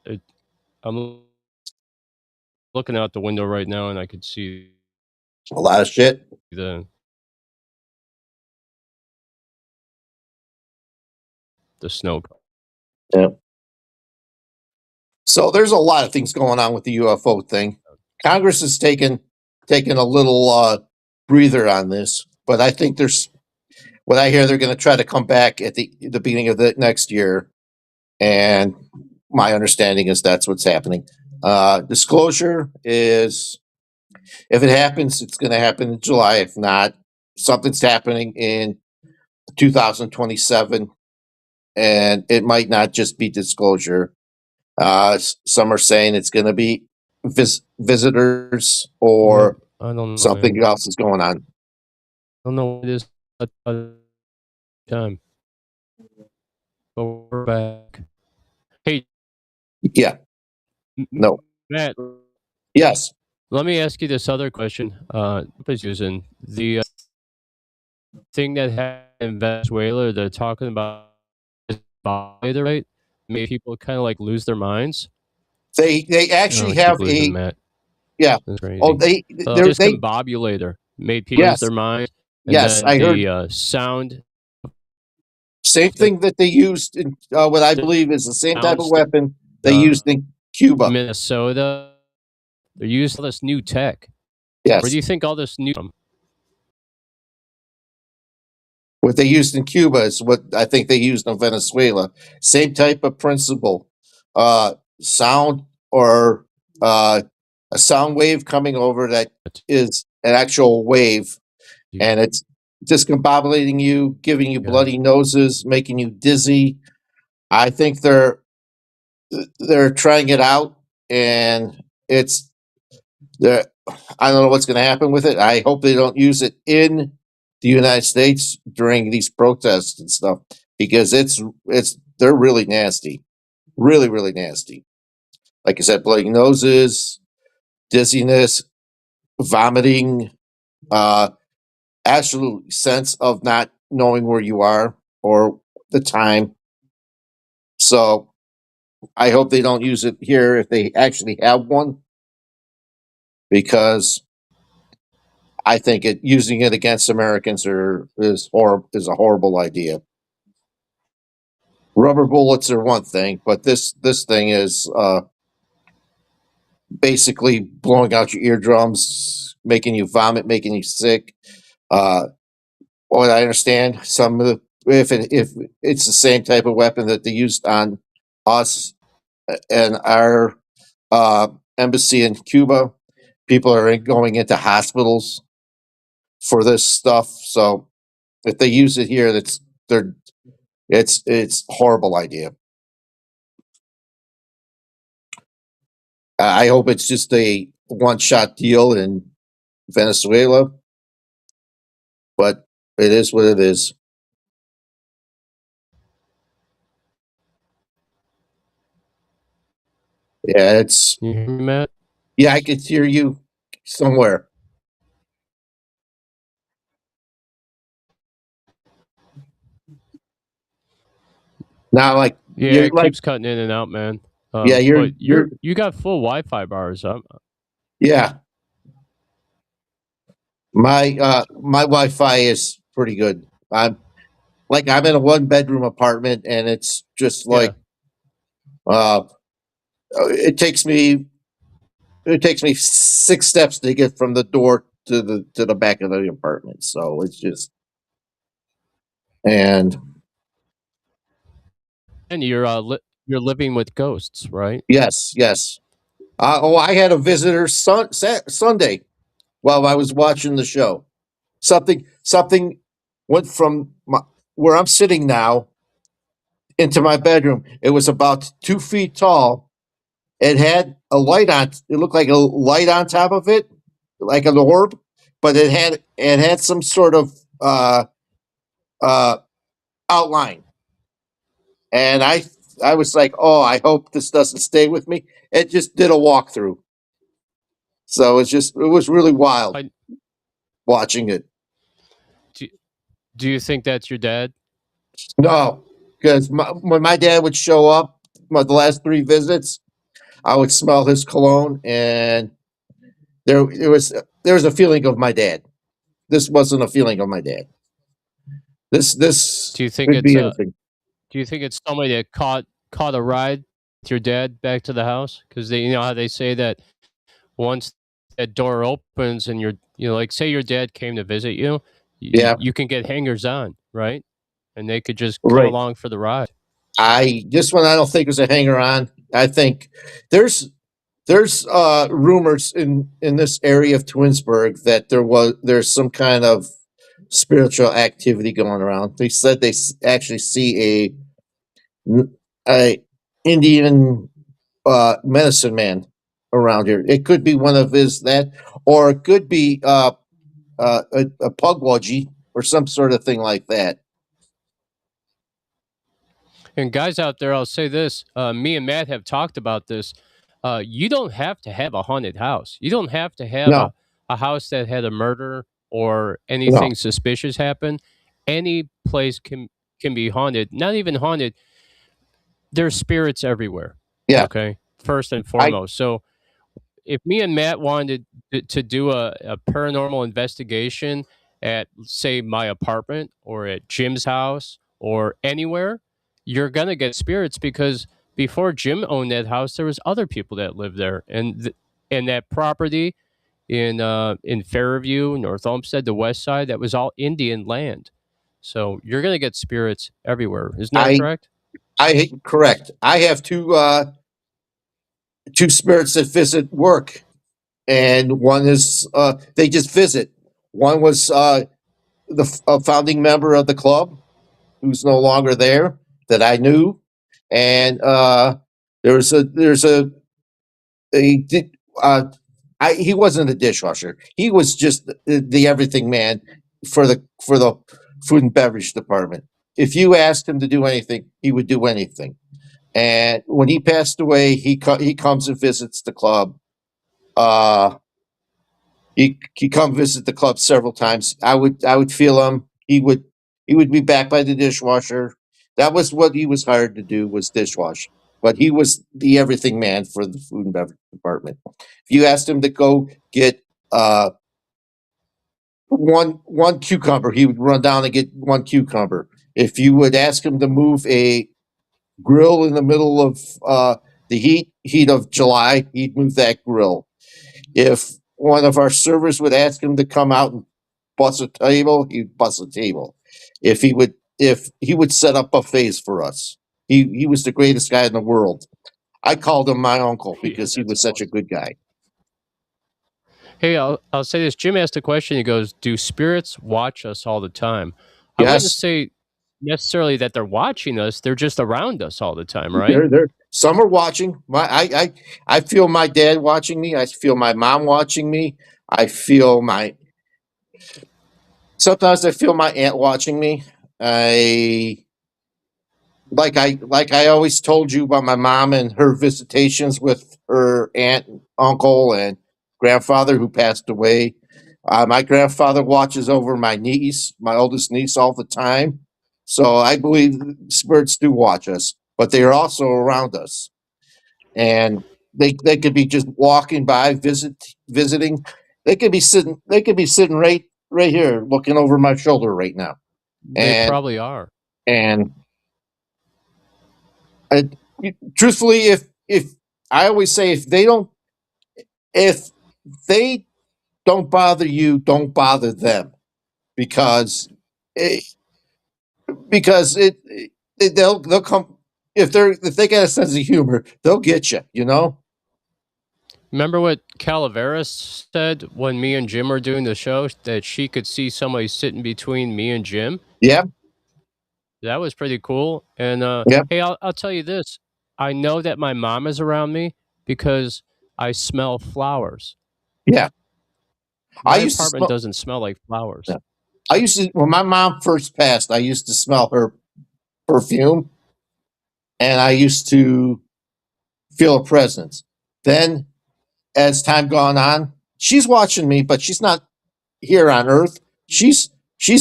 it, I'm looking out the window right now, and I could see a lot of shit. the snow. Yeah. So there's a lot of things going on with the UFO thing. Congress has taken a little breather on this, but I think there's what I hear they're going to try to come back at the beginning of the next year, and my understanding is that's what's happening. Disclosure is if it happens, it's going to happen in July. If not, something's happening in 2027, and it might not just be disclosure. Some are saying it's going to be visitors or I don't know, something man. else is going on. I don't know what it is at the time, but we're back. Hey, Yeah. No. Matt, Yes. let me ask you this other question. Please, Susan, the thing that happened in Venezuela, they're talking about is violator, right? Made people kind of like lose their minds. They Oh, actually I keep have losing a Matt. yeah. That's Oh, crazy. they Discombobulator made people lose yes, their minds, and yes. then I heard the sound same the thing that they used in what I believe is the same type sound of st- weapon they uh, used in Cuba. Minnesota. They're using all this new tech. Where do Yes, you think all this new from? what they used in Cuba is what I think they used in Venezuela. Same type of principle. Sound or a sound wave coming over that is an actual wave, and it's discombobulating you, giving you Yeah. bloody noses, making you dizzy. I think they're trying it out, and it's there. I don't know what's going to happen with it. I hope they don't use it in the United States during these protests and stuff because it's they're really nasty, really nasty. Like I said, bloody noses, dizziness, vomiting, uh, absolute sense of not knowing where you are or the time. So I hope they don't use it here if they actually have one because I think using it against Americans is a horrible idea. Rubber bullets are one thing, but this thing is basically blowing out your eardrums, making you vomit, making you sick. Uh, what I understand, some of the if it's the same type of weapon that they used on us and our uh, embassy in Cuba, people are going into hospitals for this stuff. So if they use it here, they're it's horrible idea. I hope it's just a one shot deal in Venezuela, but it is what it is. Yeah, it's You hear me, Matt? yeah. I could hear you somewhere now. Like Yeah, you're it like keeps cutting in and out, man. yeah, But you're you got full Wi-Fi bars. yeah. My Wi-Fi is pretty good. I'm in a one bedroom apartment, and it's just Yeah. like uh, it takes me it takes me 6 steps to get from the door to the back of the apartment. So it's just and And you're living with ghosts, right? yes, yes. I had a visitor Sunday while I was watching the show. Something went from where I'm sitting now into my bedroom. It was about 2 feet tall. It had a light on. It looked like a light on top of it, like an orb, but it had some sort of uh, outline. And I was like, oh, I hope this doesn't stay with me. It just did a walkthrough, so it was really wild I, watching it. do, do you think that's your dad? No, because when my dad would show up, the last 3 visits, I would smell his cologne, and there was a feeling of my dad. This wasn't a feeling of my dad. This Do you think could it's be anything. do you think it's somebody that caught a ride with your dad back to the house? Because they, you know how they say that once that door opens and like say your dad came to visit you, Yeah, you can get hangers on, right? And they could just come right. along for the ride. I This one I don't think was a hanger on. I think there's rumors in this area of Twinsburg that there's some kind of spiritual activity going around. They said they actually see n- a Indian medicine man around here. It could be one of his that, or it could be a pugwudgie or some sort of thing like that. And guys out there, I'll say this: me and Matt have talked about this. You don't have to have a haunted house. You don't have to have No, a house that had a murder or no, anything suspicious happen. Any place can be haunted. Not even haunted. There's spirits everywhere. yeah, Okay, first and I foremost. So if me and Matt wanted to do a paranormal investigation at, say, my apartment or at Jim's house or anywhere, you're gonna get spirits because before Jim owned that house, there was other people that lived there, and that property in Fairview, North Olmsted, the west side, that was all Indian land. So you're gonna get spirits everywhere. Isn't that I correct? correct. I have two spirits that visit work, and one is they just visit. One was a founding member of the club who's no longer there that I knew, and there's a di- uh, he wasn't a dishwasher. He was just the everything man for the food and beverage department. If you asked him to do anything, he would do anything. And when he passed away, he comes and visits the club. Uh, he come visit the club several times. I would feel him. He would be back by the dishwasher. That was what he was hired to do, was dishwash. But he was the everything man for the food and beverage department. If you asked him to go get one cucumber, he would run down and get one cucumber. If you would ask him to move a grill in the middle of the heat of July, he'd move that grill. If one of our servers would ask him to come out and bus a table, he'd bus a table. If he would set up buffets for us. He was the greatest guy in the world. I called him my uncle Yeah, because he that's was such a awesome. good guy. Hey, I'll say this. Jim asked a question. He goes, "Do spirits watch us all the time?" I wouldn't Yes, say necessarily that they're watching us. They're just around us all the time, right? there. Some are watching. I feel my dad watching me. I feel my mom watching me. I feel my sometimes I feel my aunt watching me. I like I always told you about my mom and her visitations with her aunt, uncle, and grandfather who passed away. My grandfather watches over my niece, my oldest niece, all the time. So I believe spirits do watch us, but they are also around us, and they could be just walking by, visiting. They could be sitting right here, looking over my shoulder right now, They and probably are. and I, truthfully, if I always say if they don't bother you, don't bother them because it, they'll come if they got a sense of humor, they'll get you. You know? Remember what Calaveras said when me and Jim were doing the show, that she could see somebody sitting between me and Jim? Yeah, That was pretty cool. And yeah, hey, I'll tell you this. I know that my mom is around me because I smell flowers. yeah. I My used to apartment smell. doesn't smell like flowers. Yeah. I used to when my mom first passed. I used to smell her perfume, and I used to feel a presence. Then, as time gone on, she's watching me, but she's not here on earth. She's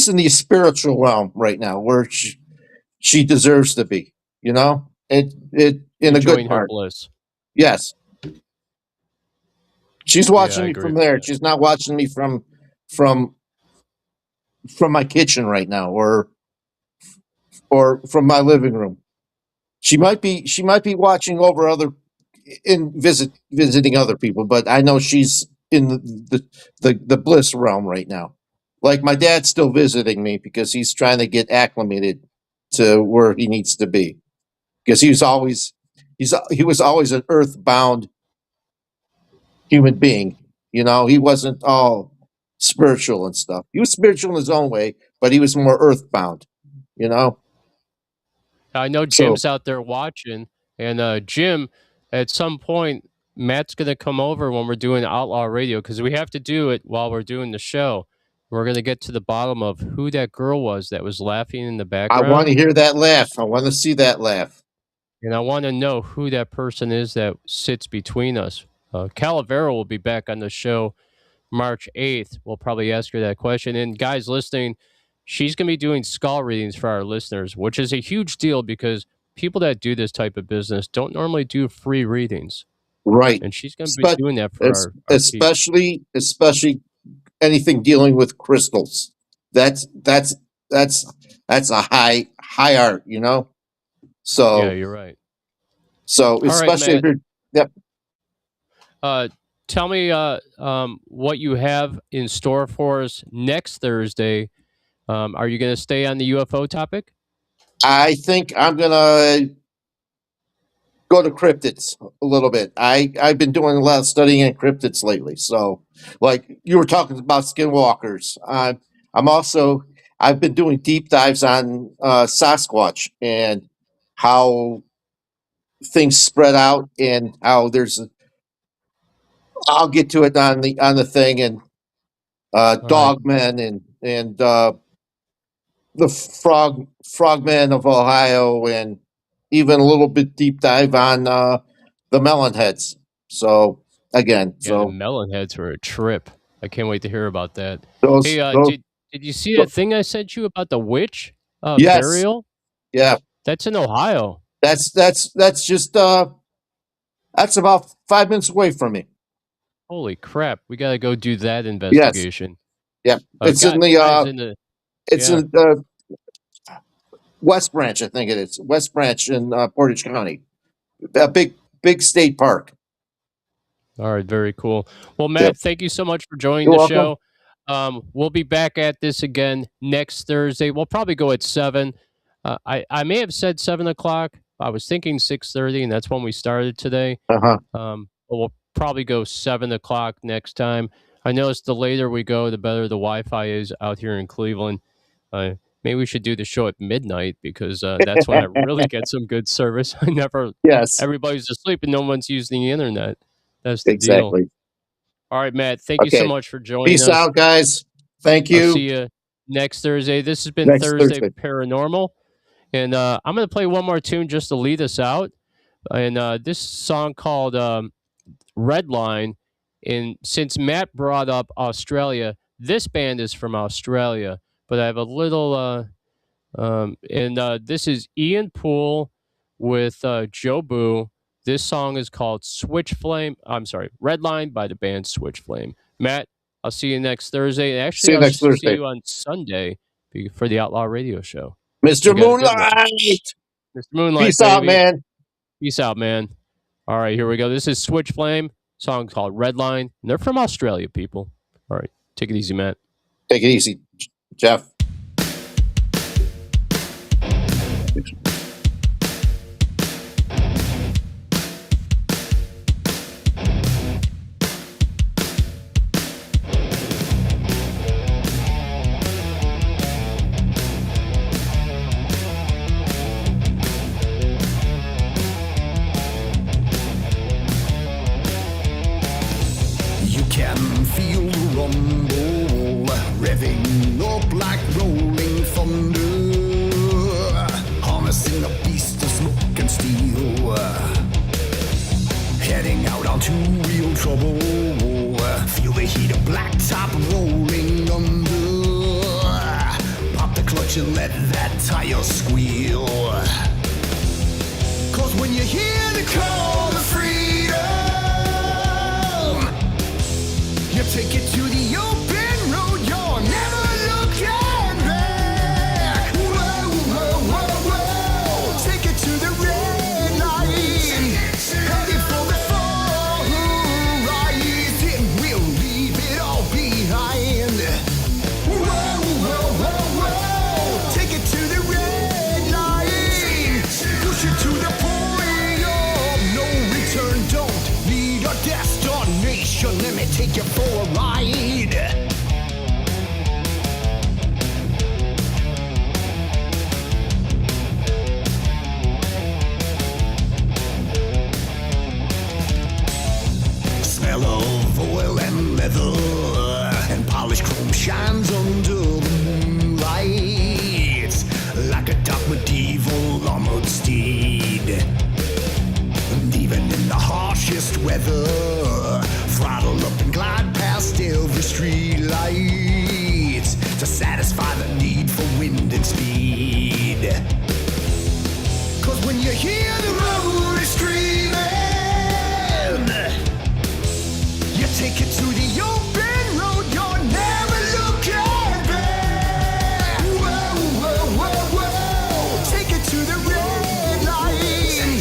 in the spiritual realm right now, where she deserves to be. You know, it in a good Enjoying her part. bliss. Yes, she's Yeah, watching I me agree from with there. that. She's not watching me from from my kitchen right now, or from my living room. She might be watching over other in visiting other people, but I know she's in the bliss realm right now. Like my dad's still visiting me because he's trying to get acclimated to where he needs to be. Because he was always an earthbound human being. You know, he wasn't all spiritual and stuff. He was spiritual in his own way, but he was more earthbound. You know, I know So Jim's out there watching, and Jim, at some point, Matt's gonna come over when we're doing Outlaw Radio because we have to do it while we're doing the show. We're gonna get to the bottom of who that girl was that was laughing in the I want background, to hear that laugh. I want to see that laugh. and I want to know who that person is that sits between us. Calavera will be back on the show March 8th. We'll probably ask her that question. And guys listening, she's going to be doing skull readings for our listeners, which is a huge deal because people that do this type of business don't normally do free readings. Right. And she's going to be doing that for our people. Especially anything dealing with crystals. That's a high art, you know. Yeah, So you're right. so All right, especially if Matt. you're yep. Tell me what you have in store for us next Thursday. Are you going to stay on the UFO topic? I think I'm gonna go to cryptids a little bit. I've been doing a lot of studying in cryptids lately. So, like you were talking about skinwalkers, I've been doing deep dives on Sasquatch and how things spread out and how I'll get to it on the thing and All right. dogmen and the frogmen of Ohio and even a little bit deep dive on the melonheads. So again, Yeah, the so melon heads were a trip. I can't wait to hear about that. Hey, those did you see that thing I sent you about the witch yes, burial? yeah, That's in Ohio. that's just that's about 5 minutes away from me. Holy crap! We got to go do that Yes, investigation. yeah, it's in the Guys in the it's yeah. in West Branch, I think it is West Branch in Portage County, a big state park. All right, very cool. Well, Yep, Matt, thank you so much for joining you're the welcome. show. We'll be back at this again next Thursday. We'll probably go at 7. I may have said 7 o'clock. I was thinking 6:30, and that's when we started today. Uh-huh. But we'll probably go 7 o'clock next time. I noticed the later we go, the better the Wi-Fi is out here in Cleveland. Maybe we should do the show at midnight because that's when I really get some good service. Yes, Everybody's asleep and no one's using the internet. That's the deal. exactly. All right, Matt. Thank you so Okay. much for joining Peace us. out, guys. Thank I'll you. see you next Thursday. This has been Next Thursday Thursday. Paranormal, and I'm going to play one more tune just to lead us out. And this song called Red Line. And since Matt brought up Australia, this band is from Australia, but I have a little. This is Ian Poole with Joe Boo. This song is called Switch Flame. I'm sorry, Red Line by the band Switch Flame. Matt, I'll see you next Thursday. See Actually, you I'll next see Thursday. you on Sunday for the Outlaw Radio Show. Mr. We got a good one. Moonlight. Mr. Moonlight, Peace out, baby. man. Peace out, man. All right, here we go. This is Switch Flame, song called Red Line. And they're from Australia, people. All right, take it easy, Matt. Take it easy, Jeff. You can feel the rumble revving up like rolling thunder, harnessing a beast of smoke and steel, heading out onto real trouble. Feel the heat of blacktop rolling under. Pop the clutch and let that tire squeal. 'Cause when you hear the call of freedom, you take it to the open road, you're never looking back. Whoa, whoa, whoa, whoa. Take it to the red line. Headed for the far horizon. We'll leave it all behind. Whoa, whoa, whoa, whoa. Take it to the red line. Push it to the point of no return. Don't need a destination. Let me take you for a ride. shines under the moonlight like a dark medieval armored steed. And even in the harshest weather, throttle up and glide past every street light to satisfy the need for wind and speed. 'Cause when you hear the road is screaming, you take it to the open road, you're never looking back. Whoa, whoa, whoa, whoa. Take it to the red line,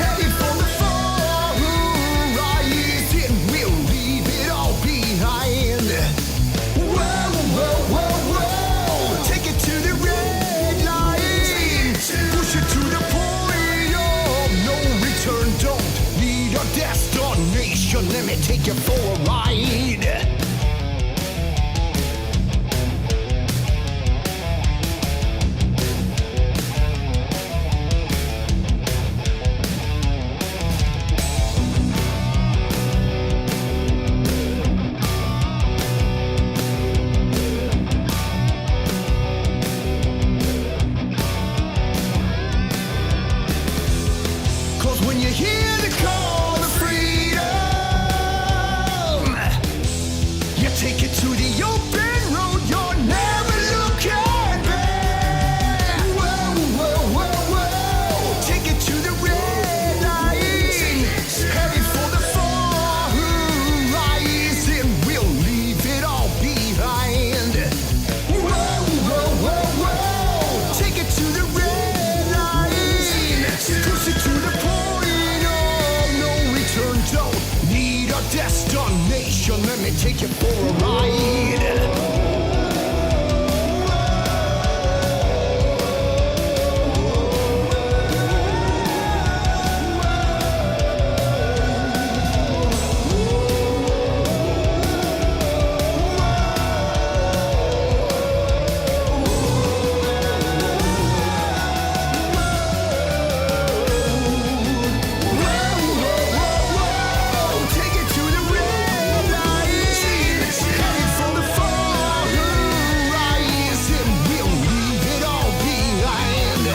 heading for the far horizon. We'll leave it all behind. Whoa, whoa, whoa, whoa. Take it to the red line, push it to the point of no return. Don't need a destination, let me take you for a ride. 'Cause when you hear the call of freedom, you take it to the open road, you're never looking back. Whoa, whoa, whoa, whoa. Take it to the red line, heading for the far horizon. We'll leave it all behind. Whoa, whoa, whoa, whoa. Take it to the red line, push it to the point of no return. Don't need a destination, let me take you for a ride. Take it to the red line, heading for the far horizon. We'll leave it all behind.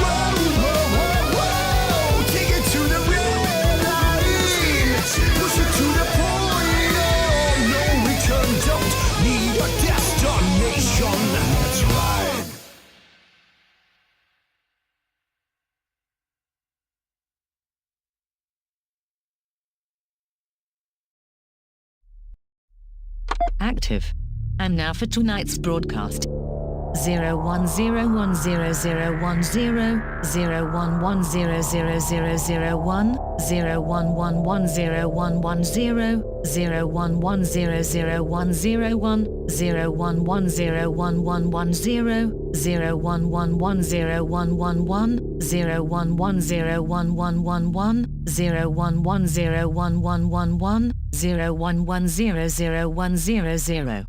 Whoa, whoa, whoa, whoa. Take it to the red line, push it to the point of no return. Don't need a destination. That's right. Active. And now for tonight's broadcast. 01010010, 01100001, 01110110, 01100101, 01101110, 01110111, 01101111, 01101111, 01100100.